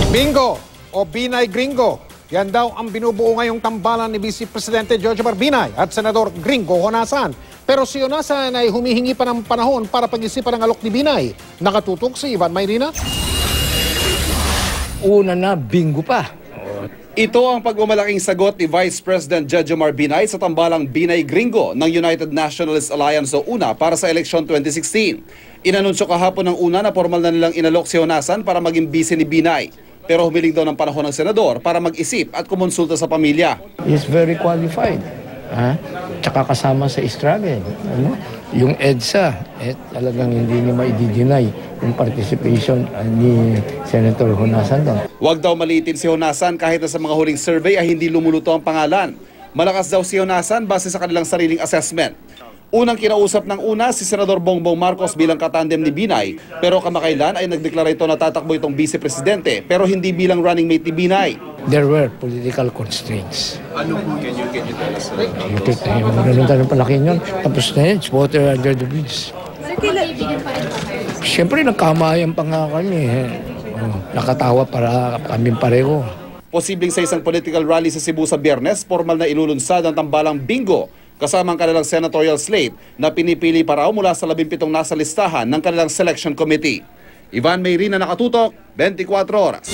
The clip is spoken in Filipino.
Bingo o Binay Gringo. Yan daw ang binubuo ngayong tambalan ni Vice Presidente Jojomar Binay at Senador Gringo Honasan. Pero si Honasan ay humihingi pa ng panahon para pag-isipan ang alok ni Binay. Nakatutok si Ivan Mayrina. Una na, bingo pa. Ito ang pagmamalaking sagot ni Vice President Jojomar Binay sa tambalang Binay Gringo ng United Nationalist Alliance o UNA para sa eleksyon 2016. Inanunsyo kahapon ng UNA na formal na nilang inalok si Honasan para maging vice ni Binay. Pero humiling daw ng panahon ng senador para mag-isip at kumonsulta sa pamilya. He's very qualified. Tsaka kasama sa struggle. Yung EDSA, talagang hindi niya ma-i-deny yung participation ni Senator Honasan doon. Huwag daw maliitin si Honasan kahit na sa mga huling survey ay hindi lumuluto ang pangalan. Malakas daw si Honasan base sa kanilang sariling assessment. Unang kinausap ng una si Senador Bongbong Marcos bilang katandem ni Binay, pero kamakailan ay nagdeklara ito na tatakbo itong vice-presidente pero hindi bilang running mate ni Binay. There were political constraints. Ano po? Can you tell us? Ganun palaki yun. Tapos na yun, it's water under the bridge. Siyempre, nagkamayan pa nga kami. Nakatawa para kami pareho. Posibleng sa isang political rally sa Cebu sa Biyernes, formal na ilulunsad ang tambalang bingo kasama ang kanilang senatorial slate na pinipili pa raw mula sa 17 nasa listahan ng kanilang selection committee. Ivan Mayrina, Nakatutok, 24 Oras.